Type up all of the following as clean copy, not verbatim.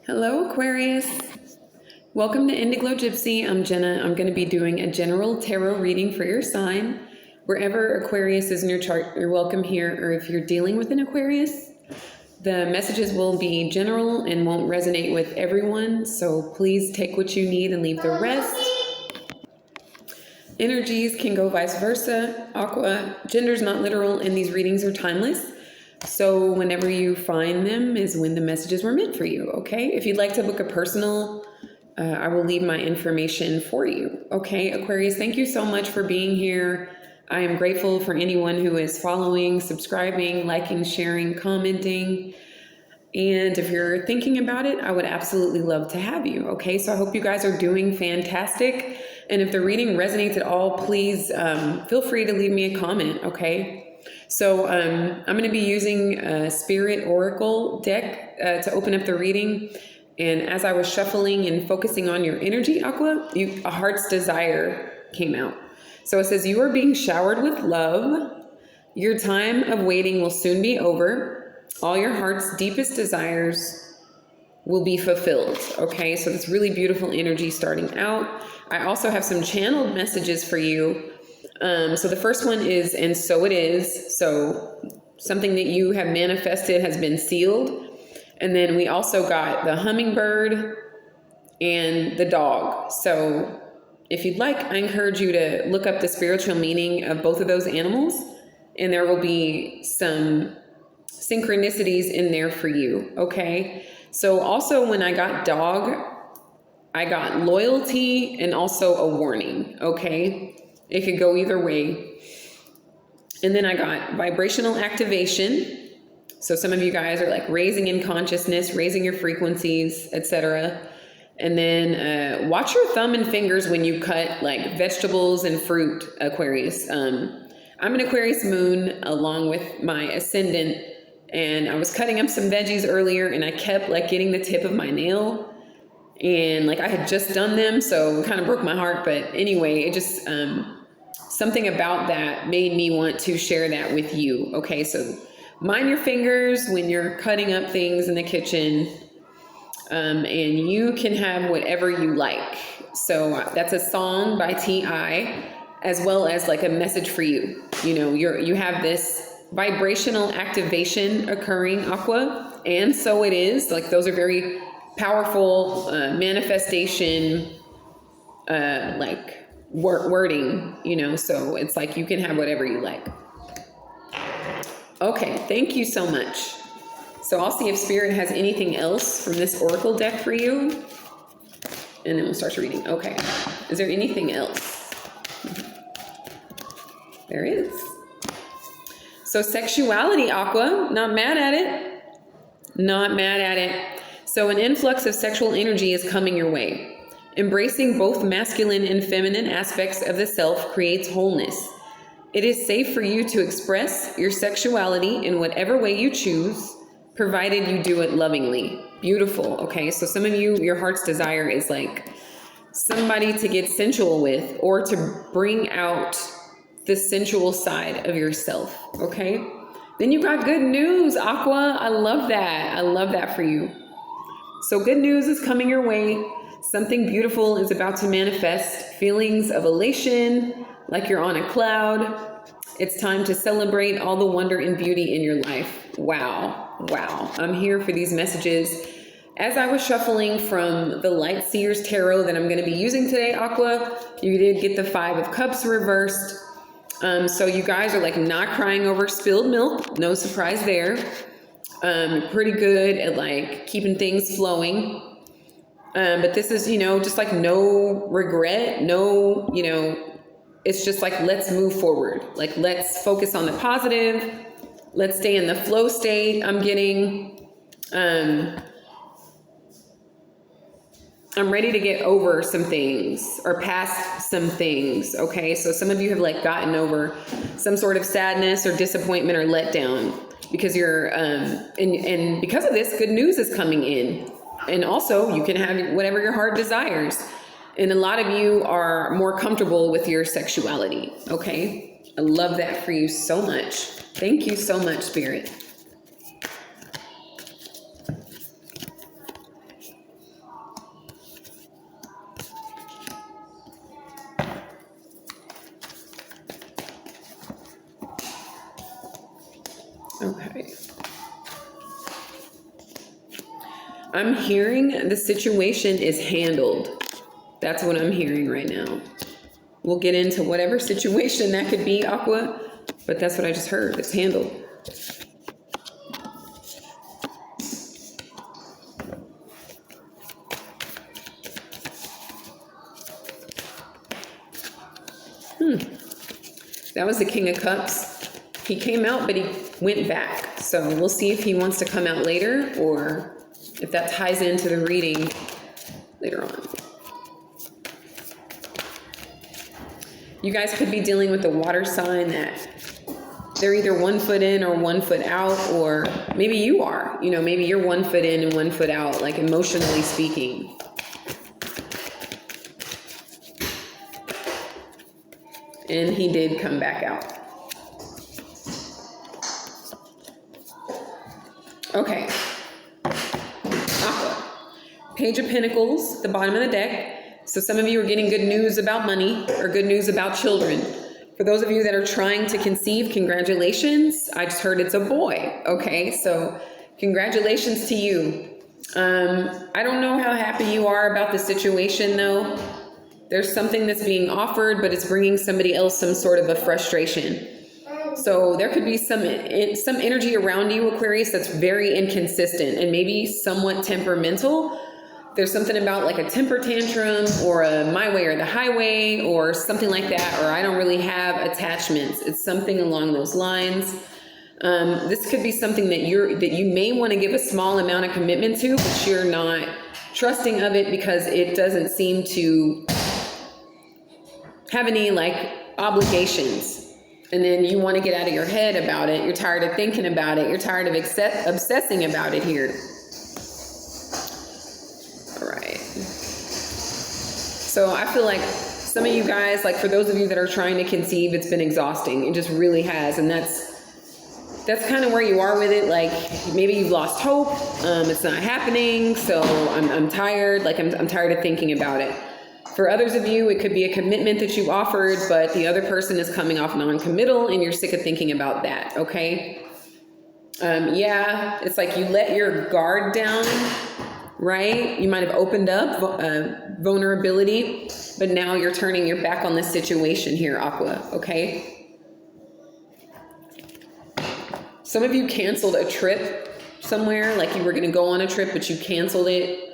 Hello, Aquarius. Welcome to Indiglojypsy. I'm Jenna. I'm going to be doing a general tarot reading for your sign. Wherever Aquarius is in your chart, you're welcome here. Or if you're dealing with an Aquarius, the messages will be general and won't resonate with everyone. So please take what you need and leave the rest. Energies can go vice versa. Aqua, gender's not literal, and these readings are timeless. So whenever you find them is when the messages were meant for you, okay? If you'd like to book a personal, I will leave my information for you, okay? Aquarius, thank you so much for being here. I am grateful for anyone who is following, subscribing, liking, sharing, commenting. And if you're thinking about it, I would absolutely love to have you, okay? So I hope you guys are doing fantastic. And if the reading resonates at all, please feel free to leave me a comment, okay? So I'm going to be using a Spirit Oracle deck to open up the reading. And as I was shuffling and focusing on your energy, Aqua, a heart's desire came out. So it says, you are being showered with love. Your time of waiting will soon be over. All your heart's deepest desires will be fulfilled. Okay, so this really beautiful energy starting out. I also have some channeled messages for you. So the first one is, and so it is. So something that you have manifested has been sealed. And then we also got the hummingbird and the dog. So if you'd like, I encourage you to look up the spiritual meaning of both of those animals. And there will be some synchronicities in there for you. Okay. So also when I got dog, I got loyalty and also a warning. Okay. It could go either way. And then I got vibrational activation. So some of you guys are like raising in consciousness, raising your frequencies, etc. And then watch your thumb and fingers when you cut like vegetables and fruit, Aquarius. I'm an Aquarius moon along with my ascendant. And I was cutting up some veggies earlier and I kept like getting the tip of my nail. And like I had just done them, so it kind of broke my heart. But anyway, it just... something about that made me want to share that with you. Okay, so mind your fingers when you're cutting up things in the kitchen, and you can have whatever you like. So that's a song by T.I., as well as like a message for you. You know, you have this vibrational activation occurring, Aqua, and so it is. Like those are very powerful manifestation, like wording, you know, so it's like you can have whatever you like. Okay, thank you so much. So I'll see if Spirit has anything else from this Oracle deck for you, and then we'll start reading. Okay, is there anything else? There is. So sexuality, Aqua, not mad at it. Not mad at it. So an influx of sexual energy is coming your way. Embracing both masculine and feminine aspects of the self creates wholeness. It is safe for you to express your sexuality in whatever way you choose, provided you do it lovingly. Beautiful. Okay, so some of you, your heart's desire is like somebody to get sensual with or to bring out the sensual side of yourself. Okay, then you got good news, Aqua. I love that. I love that for you. So good news is coming your way. Something beautiful is about to manifest. Feelings of elation, like you're on a cloud. It's time to celebrate all the wonder and beauty in your life. Wow. Wow. I'm here for these messages. As I was shuffling from the Light Seers Tarot that I'm going to be using today, Aqua, you did get the 5 of Cups reversed. So you guys are like not crying over spilled milk. No surprise there. Pretty good at like keeping things flowing. But this is, you know, just like no regret, no, you know, it's just like, let's move forward. Like, let's focus on the positive. Let's stay in the flow state. I'm getting, I'm ready to get over some things or past some things. Okay. So some of you have like gotten over some sort of sadness or disappointment or letdown because you're, and because of this, good news is coming in. And also you can have whatever your heart desires. And a lot of you are more comfortable with your sexuality. Okay. I love that for you so much. Thank you so much, Spirit. I'm hearing the situation is handled. That's what I'm hearing right now. We'll get into whatever situation that could be, Aqua, but that's what I just heard. It's handled. That was the King of Cups. He came out, but he went back. So we'll see if he wants to come out later or if that ties into the reading later on. You guys could be dealing with the water sign that they're either 1 foot in or 1 foot out, or maybe you are. You know, maybe you're 1 foot in and 1 foot out, like emotionally speaking. And he did come back out. Okay. Aqua. Page of Pentacles, the bottom of the deck. So some of you are getting good news about money or good news about children. For those of you that are trying to conceive, congratulations. I just heard it's a boy. Okay, so congratulations to you. I don't know how happy you are about the situation though. There's something that's being offered, but it's bringing somebody else some sort of a frustration. So there could be some energy around you, Aquarius, that's very inconsistent and maybe somewhat temperamental. There's something about like a temper tantrum or a my way or the highway or something like that, or I don't really have attachments. It's something along those lines. This could be something that you may want to give a small amount of commitment to, but you're not trusting of it because it doesn't seem to have any like obligations. And then you want to get out of your head about it. You're tired of thinking about it. You're tired of obsessing about it here. All right. So I feel like some of you guys, like for those of you that are trying to conceive, it's been exhausting. It just really has. And that's kind of where you are with it. Like maybe you've lost hope. It's not happening. So I'm tired. Like I'm tired of thinking about it. For others of you, it could be a commitment that you offered, but the other person is coming off non-committal and you're sick of thinking about that, okay? Yeah, it's like you let your guard down, right? You might have opened up vulnerability, but now you're turning your back on this situation here, Aqua, okay? Some of you canceled a trip somewhere, like you were going to go on a trip, but you canceled it.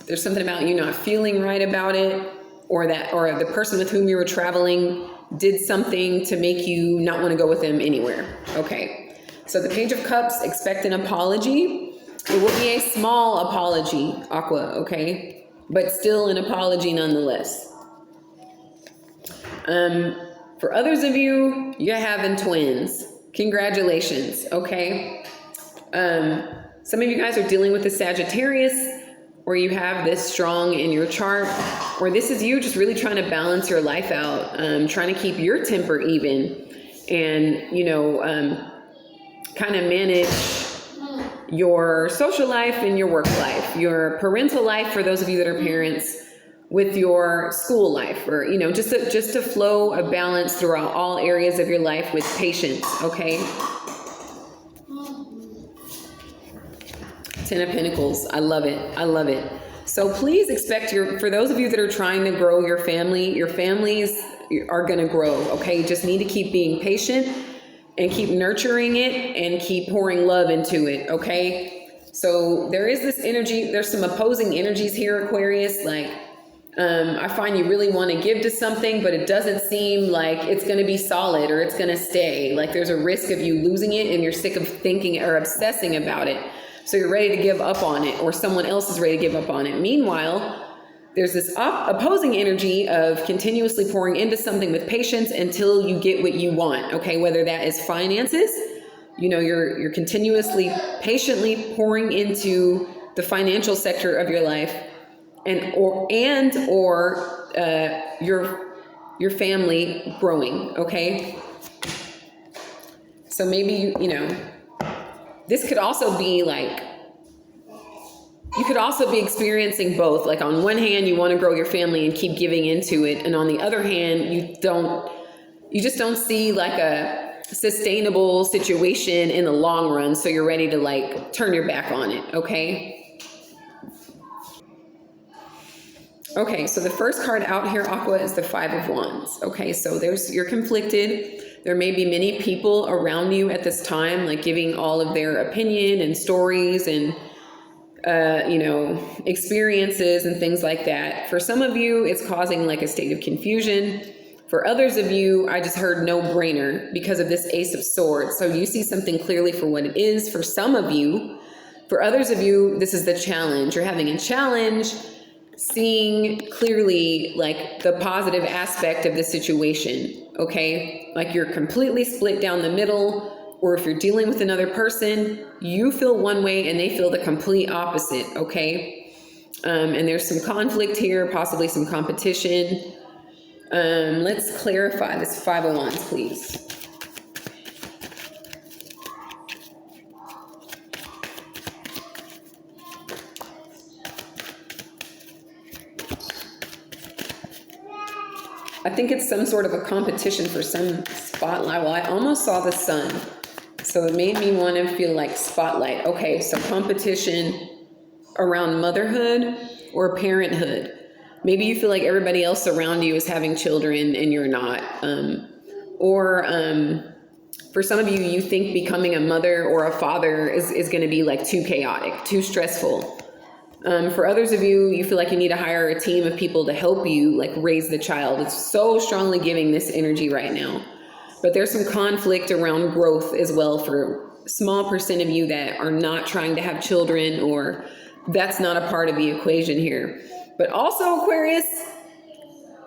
There's something about you not feeling right about it, or the person with whom you were traveling did something to make you not want to go with them anywhere. Okay. So the Page of Cups, expect an apology. It will be a small apology, Aqua, okay? But still an apology nonetheless. For others of you, you're having twins. Congratulations, okay? Some of you guys are dealing with the Sagittarius, or you have this strong in your chart, or this is you just really trying to balance your life out, trying to keep your temper even, and, you know, kind of manage your social life and your work life, your parental life for those of you that are parents, with your school life, or, you know, just to flow a balance throughout all areas of your life with patience, okay? Ten of Pentacles. I love it. I love it. So please expect for those of you that are trying to grow your families are going to grow. Okay. You just need to keep being patient and keep nurturing it and keep pouring love into it. Okay. So there is this energy. There's some opposing energies here, Aquarius. Like, I find you really want to give to something, but it doesn't seem like it's going to be solid or it's going to stay. Like there's a risk of you losing it and you're sick of thinking or obsessing about it. So you're ready to give up on it, or someone else is ready to give up on it. Meanwhile, there's this opposing energy of continuously pouring into something with patience until you get what you want. Okay, whether that is finances, you know, you're continuously, patiently pouring into the financial sector of your life, or your family growing. Okay, so maybe you know. This could also be like, you could also be experiencing both. Like on one hand, you want to grow your family and keep giving into it. And on the other hand, you just don't see like sustainable situation in the long run, so you're ready to like turn your back on it, okay? Okay, so the first card out here, Aqua, is the Five of Wands. Okay, so you're conflicted. There may be many people around you at this time, like giving all of their opinion and stories and, experiences and things like that. For some of you, it's causing like a state of confusion. For others of you, I just heard no brainer because of this Ace of Swords. So you see something clearly for what it is. For some of you, for others of you, this is the challenge. You're having a challenge seeing clearly like the positive aspect of the situation, okay? Like you're completely split down the middle, or if you're dealing with another person, you feel one way and they feel the complete opposite, okay? And there's some conflict here, possibly some competition. Let's clarify this Five of Wands, please. I think it's some sort of a competition for some spotlight. Well, I almost saw the sun, so it made me want to feel like spotlight. Okay, so competition around motherhood or parenthood. Maybe you feel like everybody else around you is having children and you're not. Or for some of you, you think becoming a mother or a father is going to be like too chaotic, too stressful. For others of you, you feel like you need to hire a team of people to help you like raise the child. It's so strongly giving this energy right now. But there's some conflict around growth as well for a small percent of you that are not trying to have children, or that's not a part of the equation here. But also, Aquarius,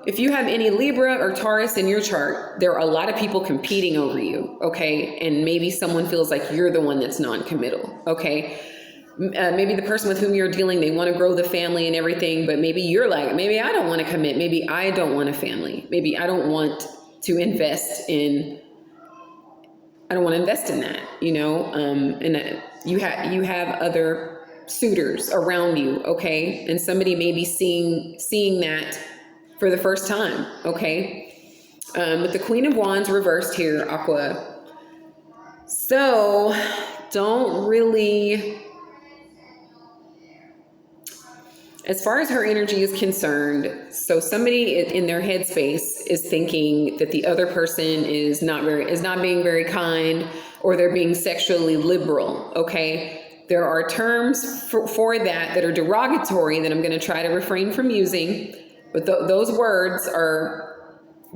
if you have any Libra or Taurus in your chart, there are a lot of people competing over you, okay? And maybe someone feels like you're the one that's non-committal, okay? Maybe the person with whom you're dealing, they want to grow the family and everything, but maybe you're like, maybe I don't want to commit. Maybe I don't want a family. Maybe I don't want to invest in, I don't want to invest in that, and you have other suitors around you, okay? And somebody may be seeing that for the first time, okay? With the Queen of Wands reversed here, Aqua. So don't really, as far as her energy is concerned, so somebody in their headspace is thinking that the other person is not being very kind, or they're being sexually liberal, okay? There are terms for that are derogatory that I'm going to try to refrain from using, but those words are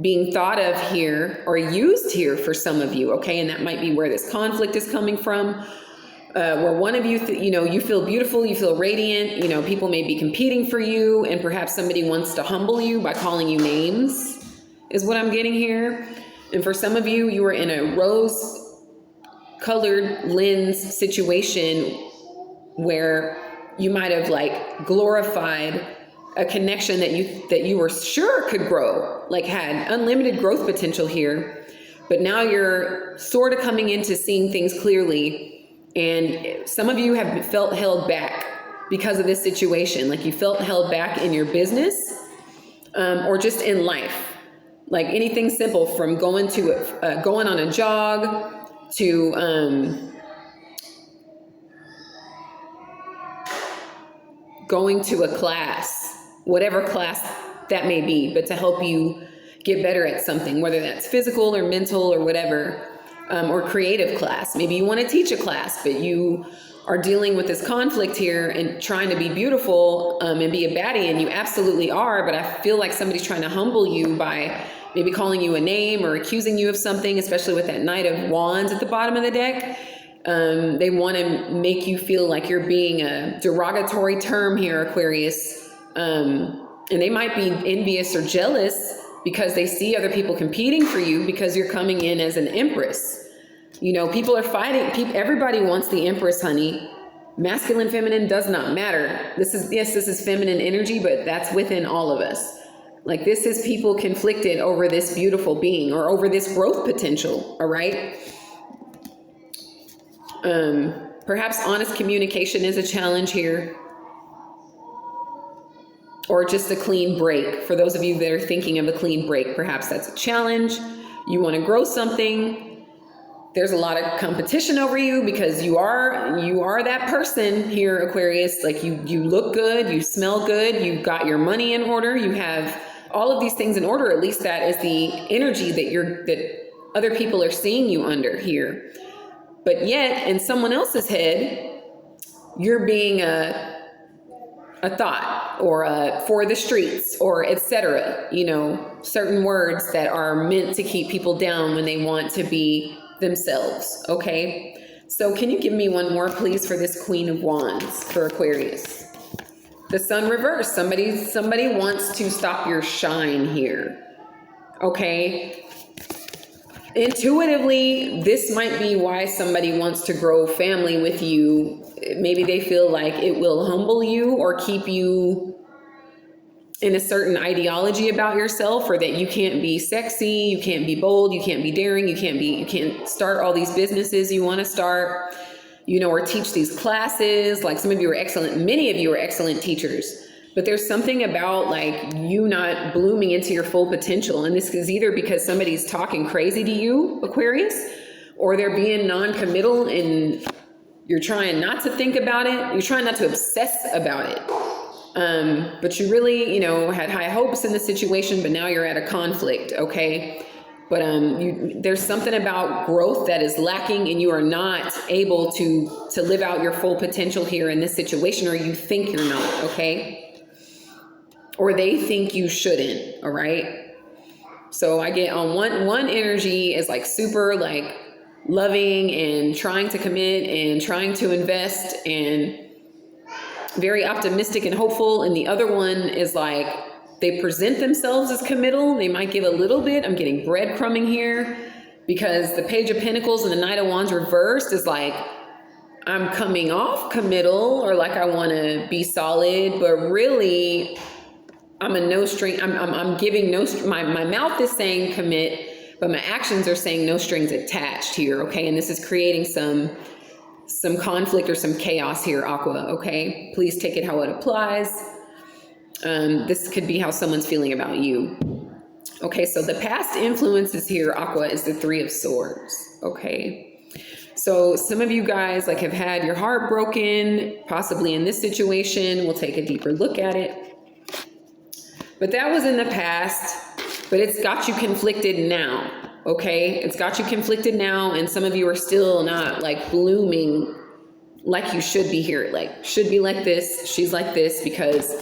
being thought of here or used here for some of you, okay? And that might be where this conflict is coming from. Where one of you, you feel beautiful, you feel radiant, people may be competing for you, and perhaps somebody wants to humble you by calling you names, is what I'm getting here. And for some of you, you are in a rose-colored lens situation where you might have like glorified a connection that you were sure could grow, like had unlimited growth potential here, but now you're sort of coming into seeing things clearly. And some of you have felt held back because of this situation. Like you felt held back in your business, or just in life. Like anything simple from going on a jog to going to a class, whatever class that may be, but to help you get better at something, whether that's physical or mental or whatever. Or creative class. Maybe you want to teach a class, but you are dealing with this conflict here and trying to be beautiful and be a baddie, and you absolutely are, but I feel like somebody's trying to humble you by maybe calling you a name or accusing you of something, especially with that Knight of Wands at the bottom of the deck. They want to make you feel like you're being a derogatory term here, Aquarius. And they might be envious or jealous because they see other people competing for you because you're coming in as an empress. People are fighting. Everybody wants the empress, honey. Masculine, feminine, does not matter. This is feminine energy, but that's within all of us. Like this is people conflicted over this beautiful being or over this growth potential, all right? Perhaps honest communication is a challenge here. Or just a clean break. For those of you that are thinking of a clean break, perhaps that's a challenge. You want to grow something. there's a lot of competition over you because you are that person here, Aquarius. Like you look good, you smell good, you got your money in order, you have all of these things in order. At least that is the energy that other people are seeing you under here. But yet in someone else's head, you're being a thought or for the streets or etc. Certain words that are meant to keep people down when they want to be themselves. Okay. So can you give me one more, please, for this Queen of Wands for Aquarius? The Sun reversed. Somebody wants to stop your shine here. Okay. Intuitively, this might be why somebody wants to grow family with you. Maybe they feel like it will humble you or keep you in a certain ideology about yourself, or that you can't be sexy, you can't be bold, you can't be daring, you can't start all these businesses you want to start, or teach these classes. Like some of you are excellent, many of you are excellent teachers, but there's something about like you not blooming into your full potential. And this is either because somebody's talking crazy to you, Aquarius, or they're being non-committal and you're trying not to think about it. You're trying not to obsess about it. But you really, had high hopes in the situation, but now you're at a conflict. Okay. But, there's something about growth that is lacking and you are not able to live out your full potential here in this situation, or you think you're not. Okay. Or they think you shouldn't. All right. So I get on one energy is like super like loving and trying to commit and trying to invest and very optimistic and hopeful. And the other one is like, they present themselves as committal. They might give a little bit. I'm getting breadcrumbing here because the Page of Pentacles and the Knight of Wands reversed is like, I'm coming off committal, or like I want to be solid, but really I'm a no string. I'm giving no, my mouth is saying commit, but my actions are saying no strings attached here. Okay. And this is creating some conflict or some chaos here, Aqua. Okay. Please take it how it applies. This could be how someone's feeling about you. Okay. So the past influences here, Aqua, is the Three of Swords. Okay. So some of you guys like have had your heart broken, possibly in this situation. We'll take a deeper look at it. But that was in the past, but it's got you conflicted now. Okay. It's got you conflicted now. And some of you are still not like blooming like you should be here. Like should be like this. She's like this because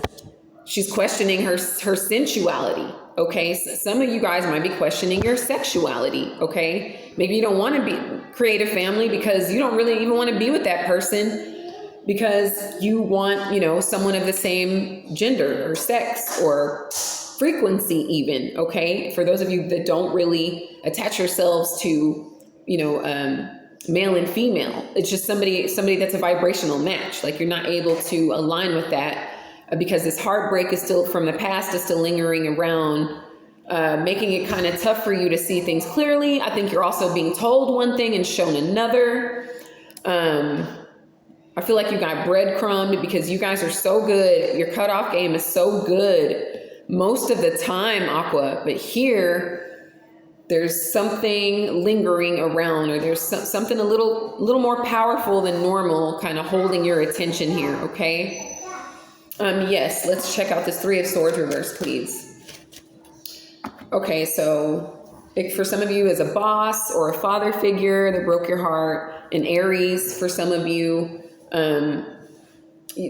she's questioning her sensuality. Okay. So some of you guys might be questioning your sexuality. Okay. Maybe you don't want to create a family because you don't really even want to be with that person, because you want, someone of the same gender or sex or frequency even. Okay. For those of you that don't really attach yourselves to, male and female, it's just somebody that's a vibrational match. Like you're not able to align with that because this heartbreak is still from the past, is still lingering around, making it kind of tough for you to see things clearly. I think you're also being told one thing and shown another. I feel like you got breadcrumbed because you guys are so good. Your cutoff game is so good most of the time, Aqua. But here, there's something lingering around, or there's something a little more powerful than normal kind of holding your attention here, okay? Yes, let's check out this Three of Swords reverse, please. Okay, so for some of you as a boss or a father figure that broke your heart, an Aries for some of you.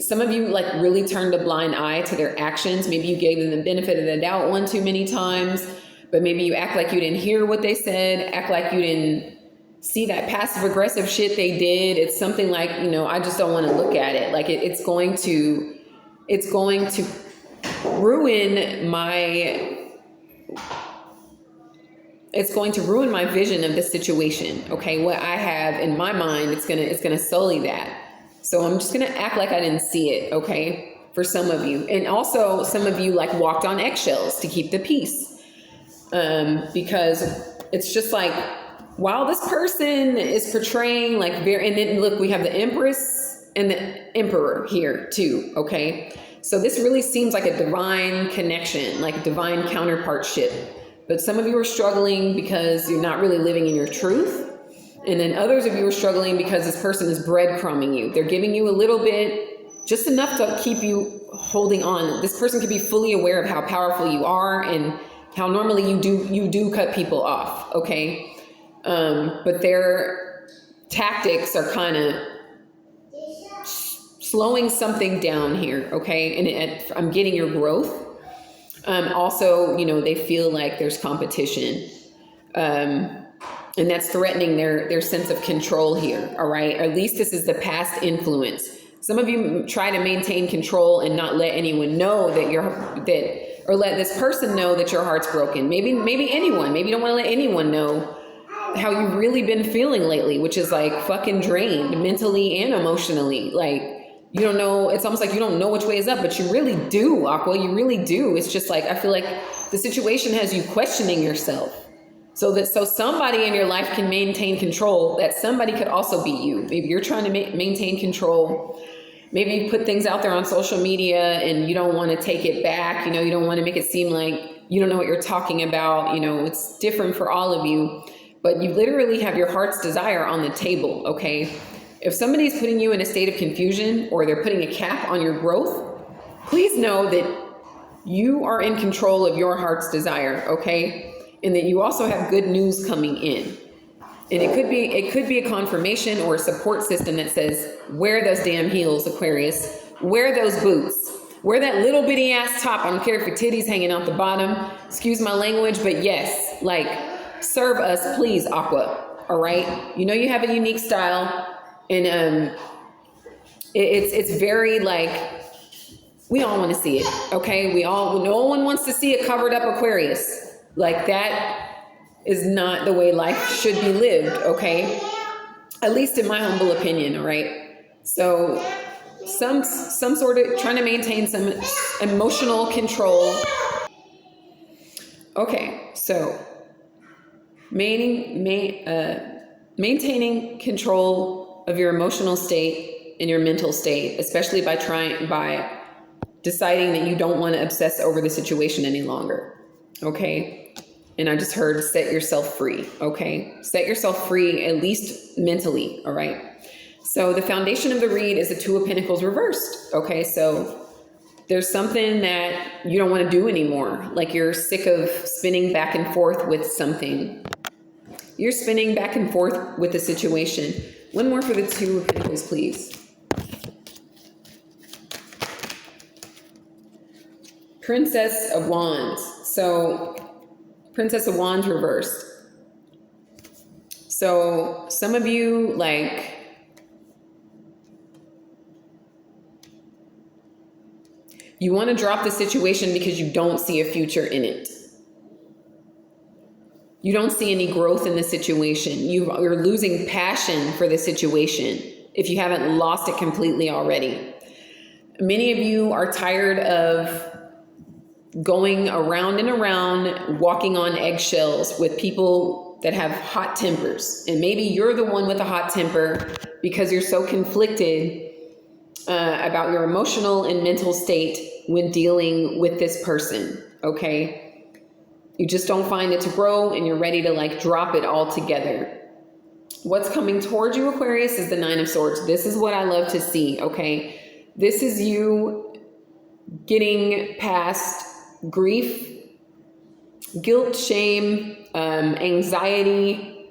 Some of you like really turned a blind eye to their actions. Maybe you gave them the benefit of the doubt one too many times, but maybe you act like you didn't hear what they said, act like you didn't see that passive aggressive shit they did. It's something like, I just don't want to look at it. Like it's going to ruin my vision of this situation. Okay. What I have in my mind, it's going to sully that. So I'm just going to act like I didn't see it. Okay. For some of you. And also some of you like walked on eggshells to keep the peace. Because it's just like, while this person is portraying like and then look, we have the Empress and the Emperor here too. Okay. So this really seems like a divine connection, like a divine counterpartship. But some of you are struggling because you're not really living in your truth. And then others of you are struggling because this person is breadcrumbing you. They're giving you a little bit, just enough to keep you holding on. This person could be fully aware of how powerful you are and how normally you do cut people off, okay? But their tactics are kind of slowing something down here, okay? And I'm getting your growth. Also, you know, they feel like there's competition. And that's threatening their sense of control here, all right? Or at least this is the past influence. Some of you try to maintain control and not let anyone know or let this person know that your heart's broken. Maybe anyone. Maybe you don't want to let anyone know how you've really been feeling lately, which is like fucking drained mentally and emotionally. Like, you don't know, it's almost like you don't know which way is up, but you really do, Aqua. You really do. It's just like, I feel like the situation has you questioning yourself. So somebody in your life can maintain control. That somebody could also be you. Maybe you're trying to maintain control. Maybe you put things out there on social media and you don't want to take it back. You know, you don't want to make it seem like you don't know what you're talking about. You know, it's different for all of you, but you literally have your heart's desire on the table, okay? If somebody's putting you in a state of confusion or they're putting a cap on your growth, please know that you are in control of your heart's desire, okay? And that you also have good news coming in. And it could be a confirmation or a support system that says, wear those damn heels, Aquarius. Wear those boots. Wear that little bitty ass top. I don't care if your titties hanging out the bottom. Excuse my language, but yes, like, serve us, please, Aqua. All right? You know you have a unique style. And it's very like, we all want to see it, okay? No one wants to see a covered up Aquarius. Like, that is not the way life should be lived, okay? At least in my humble opinion, all right? So some sort of trying to maintain some emotional control. Okay, so maintaining control of your emotional state and your mental state, especially by deciding that you don't want to obsess over the situation any longer, okay? And I just heard set yourself free, okay? Set yourself free, at least mentally, all right? So the foundation of the read is the Two of Pentacles reversed, okay? So there's something that you don't want to do anymore. Like, you're sick of spinning back and forth with something. You're spinning back and forth with the situation. One more for the Two of Pentacles, please. Princess of Wands. So Princess of Wands reversed. So some of you, like, you want to drop the situation because you don't see a future in it. You don't see any growth in the situation. You're losing passion for the situation if you haven't lost it completely already. Many of you are tired of going around and around, walking on eggshells with people that have hot tempers. And maybe you're the one with a hot temper because you're so conflicted about your emotional and mental state when dealing with this person, okay? You just don't find it to grow and you're ready to like drop it all together. What's coming towards you, Aquarius, is the Nine of Swords. This is what I love to see, okay? This is you getting past grief, guilt, shame, anxiety,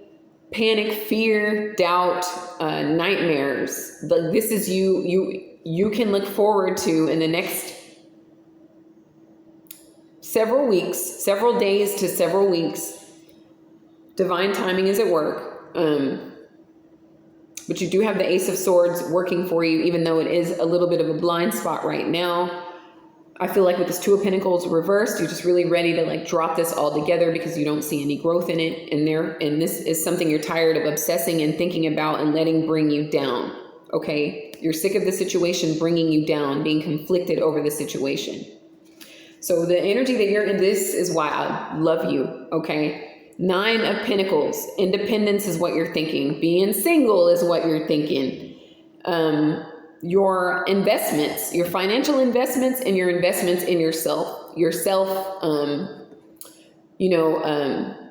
panic, fear, doubt, nightmares. This is you can look forward to in the next several weeks, several days to several weeks. Divine timing is at work. But you do have the Ace of Swords working for you, even though it is a little bit of a blind spot right now. I feel like with this Two of Pentacles reversed, you're just really ready to like drop this all together because you don't see any growth in it. And this is something you're tired of obsessing and thinking about and letting bring you down. Okay. You're sick of the situation bringing you down, being conflicted over the situation. So the energy that you're in, this is why I love you. Okay. Nine of Pentacles. Independence is what you're thinking. Being single is what you're thinking. Your investments, your financial investments, and your investments in yourself,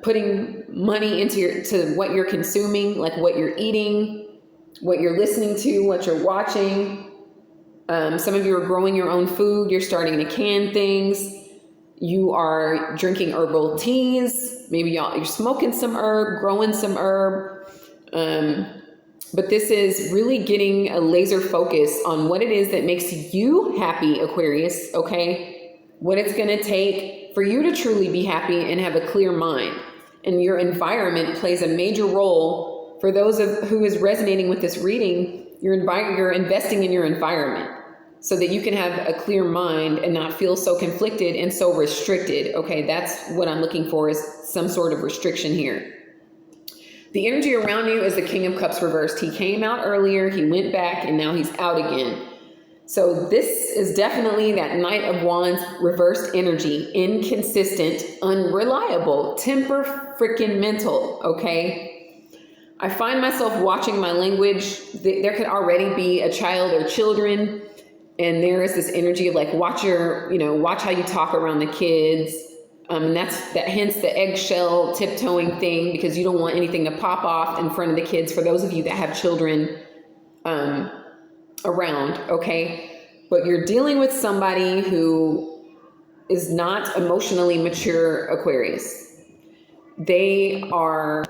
putting money to what you're consuming, like what you're eating, what you're listening to, what you're watching. Some of you are growing your own food. You're starting to can things. You are drinking herbal teas. Maybe you're smoking some herb, growing some herb. But this is really getting a laser focus on what it is that makes you happy, Aquarius, okay? What it's going to take for you to truly be happy and have a clear mind. And your environment plays a major role for those who is resonating with this reading. You're investing in your environment so that you can have a clear mind and not feel so conflicted and so restricted. Okay, that's what I'm looking for, is some sort of restriction here. The energy around you is the King of Cups reversed. He came out earlier, he went back, and now he's out again. So this is definitely that Knight of Wands reversed energy, inconsistent, unreliable, temperamental, okay? I find myself watching my language. There could already be a child or children, and there is this energy of like, watch how you talk around the kids. And hence the eggshell tiptoeing thing, because you don't want anything to pop off in front of the kids, for those of you that have children around, okay? But you're dealing with somebody who is not emotionally mature, Aquarius. They are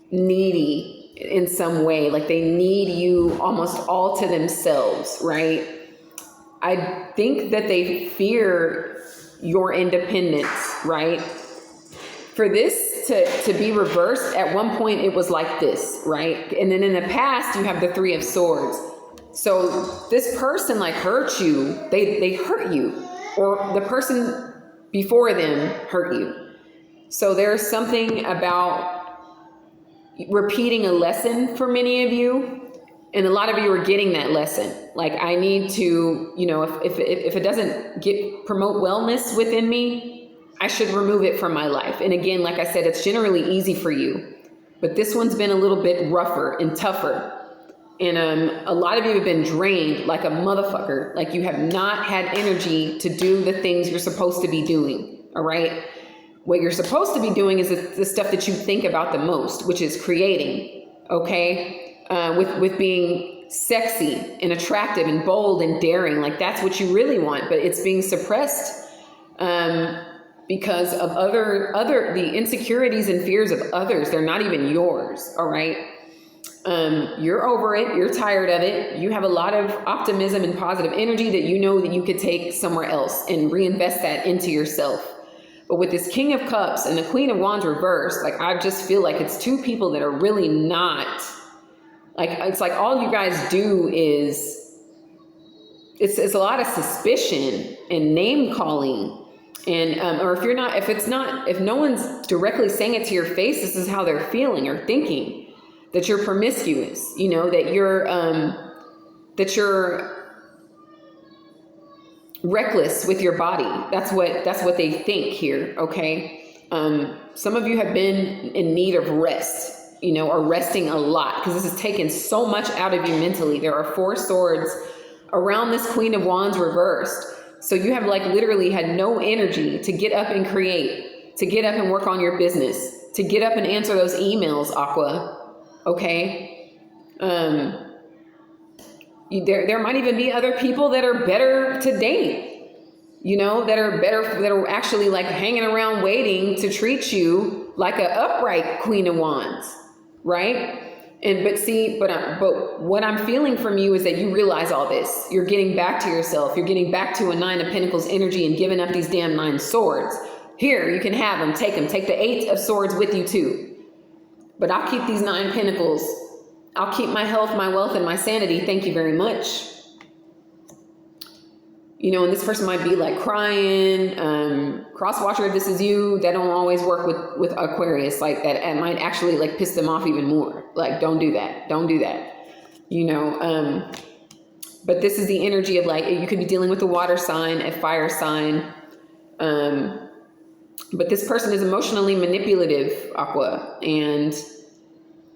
needy in some way, like they need you almost all to themselves, right? I think that they fear your independence, right? For this to be reversed, at one point it was like this, right? And then in the past, you have the Three of Swords. So this person like hurt you, they hurt you, or the person before them hurt you. So there's something about repeating a lesson for many of you. And a lot of you are getting that lesson. Like, I need to, if it doesn't promote wellness within me, I should remove it from my life. And again, like I said, it's generally easy for you, but this one's been a little bit rougher and tougher. And a lot of you have been drained like a motherfucker. Like, you have not had energy to do the things you're supposed to be doing. All right. What you're supposed to be doing is the stuff that you think about the most, which is creating. Okay. With being sexy and attractive and bold and daring. Like, that's what you really want, but it's being suppressed because of the insecurities and fears of others. They're not even yours. All right. You're over it. You're tired of it. You have a lot of optimism and positive energy that you know that you could take somewhere else and reinvest that into yourself. But with this King of Cups and the Queen of Wands reversed, like, I just feel like it's two people that are really not. Like, it's like all you guys do is, it's a lot of suspicion and name calling. And, or if no one's directly saying it to your face, this is how they're feeling or thinking, that you're promiscuous, that you're reckless with your body. That's what they think here. Okay. Some of you have been in need of rest. Or resting a lot, because this has taken so much out of you mentally. There are 4 swords around this Queen of Wands reversed. So you have like literally had no energy to get up and create, to get up and work on your business, to get up and answer those emails, Aqua. Okay. There might even be other people that are better to date, that are actually like hanging around waiting to treat you like an upright Queen of Wands. Right? But what I'm feeling from you is that you realize all this. You're getting back to yourself. You're getting back to a 9 of Pentacles energy and giving up these damn 9 swords. Here, you can have them. Take them. Take the 8 of Swords with you too. But I'll keep these 9 Pentacles. I'll keep my health, my wealth, and my sanity. Thank you very much. And this person might be like crying, cross-watcher if this is you. That don't always work with Aquarius like that. It might actually like piss them off even more. Like, don't do that. Don't do that. But this is the energy of like, you could be dealing with a water sign, a fire sign. But this person is emotionally manipulative, Aqua. And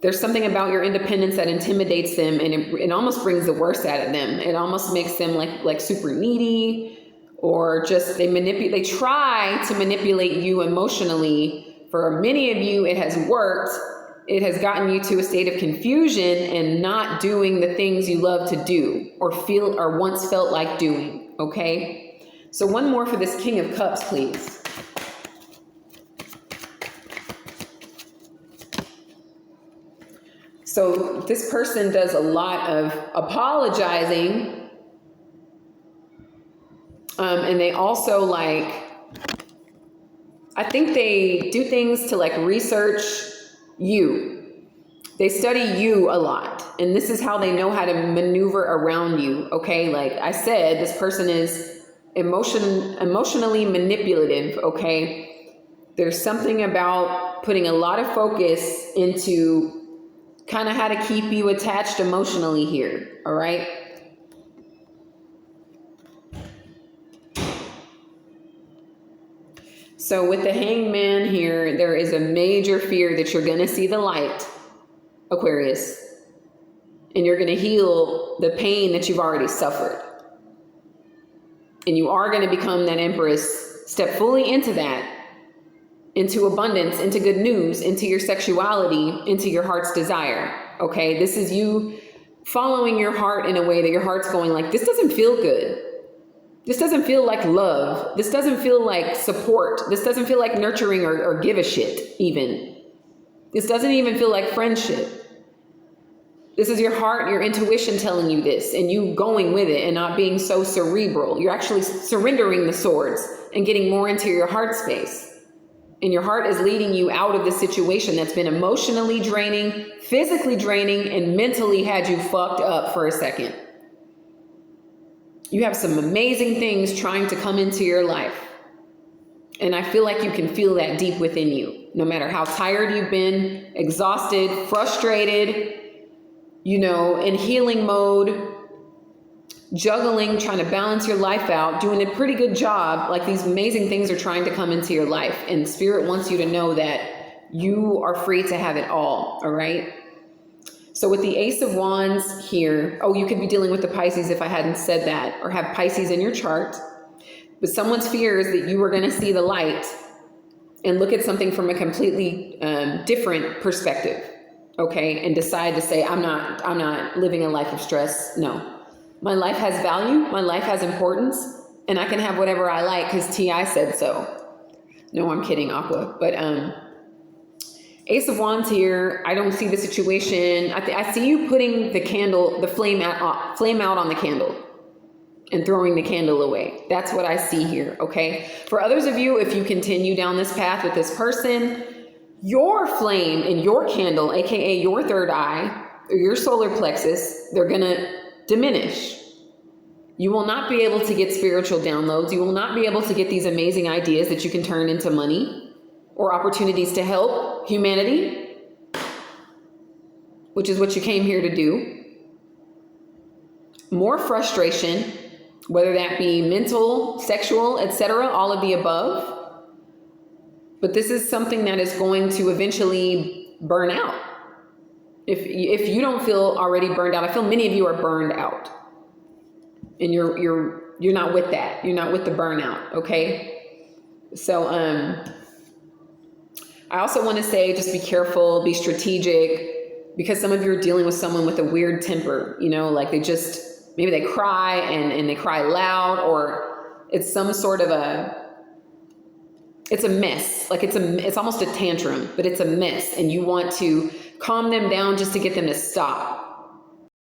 there's something about your independence that intimidates them, and it almost brings the worst out of them. It almost makes them like super needy, or just they try to manipulate you emotionally. For many of you, it has worked. It has gotten you to a state of confusion and not doing the things you love to do or feel or once felt like doing. Okay. So one more for this King of Cups, please. So this person does a lot of apologizing. And they also like, I think they do things to like research you. They study you a lot. And this is how they know how to maneuver around you. Okay. Like I said, this person is emotionally manipulative. Okay. There's something about putting a lot of focus into kind of how to keep you attached emotionally here. All right. So with the Hangman here, there is a major fear that you're going to see the light, Aquarius, and you're going to heal the pain that you've already suffered. And you are going to become that Empress, step fully into that, into abundance, into good news, into your sexuality, into your heart's desire. Okay, this is you following your heart in a way that your heart's going like, this doesn't feel good. This doesn't feel like love. This doesn't feel like support. This doesn't feel like nurturing or give a shit even. This doesn't even feel like friendship. This is your heart, your intuition telling you this and you going with it and not being so cerebral. You're actually surrendering the swords and getting more into your heart space. And your heart is leading you out of the situation that's been emotionally draining, physically draining, and mentally had you fucked up for a second. You have some amazing things trying to come into your life. And I feel like you can feel that deep within you. No matter how tired you've been, exhausted, frustrated, in healing mode, juggling, trying to balance your life out, doing a pretty good job. Like these amazing things are trying to come into your life. And Spirit wants you to know that you are free to have it all. All right. So with the Ace of Wands here, you could be dealing with the Pisces if I hadn't said that, or have Pisces in your chart. But someone's fear is that you are going to see the light and look at something from a completely different perspective, okay? And decide to say, I'm not living a life of stress. No, my life has value. My life has importance, and I can have whatever I like because T.I. said so. No, I'm kidding, Aqua. But Ace of Wands here, I don't see the situation. I see you putting the flame out on the candle and throwing the candle away. That's what I see here, okay? For others of you, if you continue down this path with this person, your flame and your candle, aka your third eye, or your solar plexus, they're gonna diminish. You will not be able to get spiritual downloads. You will not be able to get these amazing ideas that you can turn into money or opportunities to help humanity, which is what you came here to do. More frustration, whether that be mental, sexual, etc., all of the above. But this is something that is going to eventually burn out. If you don't feel already burned out, I feel many of you are burned out. And you're not with that. You're not with the burnout, okay? So I also want to say, just be careful, be strategic, because some of you are dealing with someone with a weird temper, like maybe they cry and they cry loud, or it's some sort of it's a mess. Like it's almost a tantrum, but it's a mess. And you want to calm them down just to get them to stop.